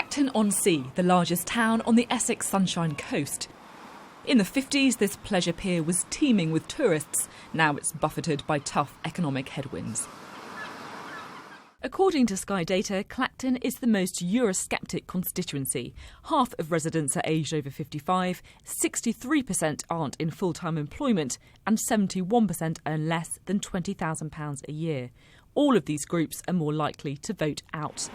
Clacton-on-Sea, the largest town on the Essex Sunshine Coast. In the 50s, this pleasure pier was teeming with tourists. Now it's buffeted by tough economic headwinds. According to Sky data, Clacton is the most Eurosceptic constituency. Half of residents are aged over 55, 63% aren't in full-time employment, and 71% earn less than £20,000 a year. All of these groups are more likely to vote out.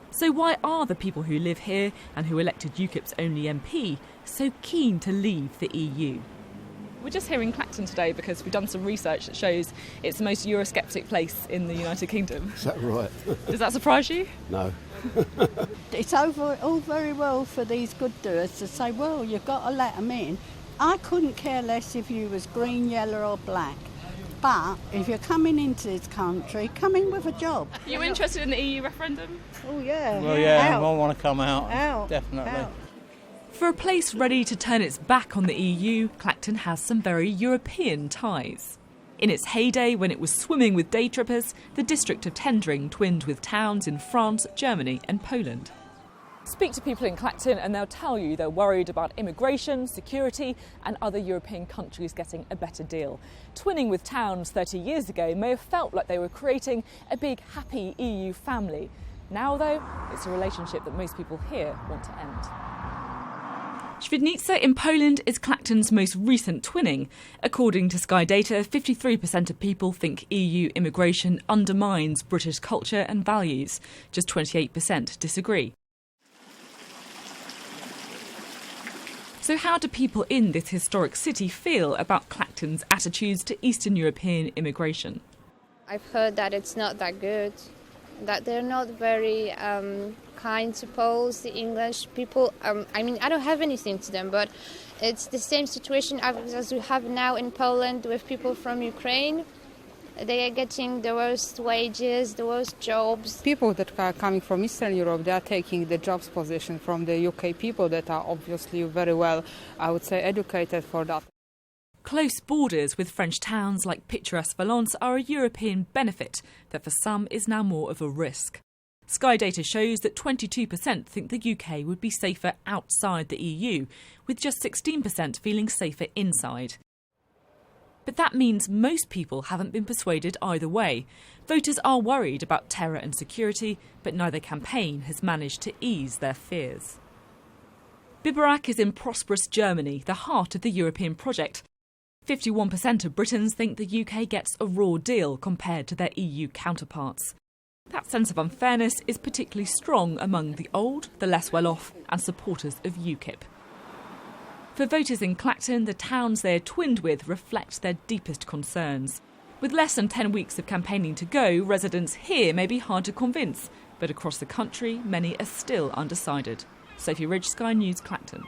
So why are the people who live here and who elected UKIP's only MP so keen to leave the EU? We're just here in Clacton today because we've done some research that shows it's the most Eurosceptic place in the United Kingdom. Is that right? Does that surprise you? No. It's all very well for these good doers to say, well, you've got to let them in. I couldn't care less if you was green, yellow or black. But if you're coming into this country, come in with a job. Are you interested in the EU referendum? Oh, yeah. Well, yeah, out. I want to come out. Out. Definitely. Out. For a place ready to turn its back on the EU, Clacton has some very European ties. In its heyday, when it was swimming with day trippers, the district of Tendring twinned with towns in France, Germany and Poland. Speak to people in Clacton and they'll tell you they're worried about immigration, security and other European countries getting a better deal. Twinning with towns 30 years ago may have felt like they were creating a big, happy EU family. Now, though, it's a relationship that most people here want to end. Świdnica in Poland is Clacton's most recent twinning. According to Sky data, 53% of people think EU immigration undermines British culture and values. Just 28% disagree. So how do people in this historic city feel about Clacton's attitudes to Eastern European immigration? I've heard that it's not that good, that they're not very kind to Poles, the English people. I don't have anything to them, but it's the same situation as we have now in Poland with people from Ukraine. They are getting the worst wages, the worst jobs. People that are coming from Eastern Europe, they are taking the jobs position from the UK people that are obviously very well, I would say, educated for that. Close borders with French towns like picturesque Valence are a European benefit that for some is now more of a risk. Sky data shows that 22% think the UK would be safer outside the EU, with just 16% feeling safer inside. But that means most people haven't been persuaded either way. Voters are worried about terror and security, but neither campaign has managed to ease their fears. Biberach is in prosperous Germany, the heart of the European project. 51% of Britons think the UK gets a raw deal compared to their EU counterparts. That sense of unfairness is particularly strong among the old, the less well-off and supporters of UKIP. For voters in Clacton, the towns they're twinned with reflect their deepest concerns. With less than 10 weeks of campaigning to go, residents here may be hard to convince, but across the country, many are still undecided. Sophie Ridge, Sky News, Clacton.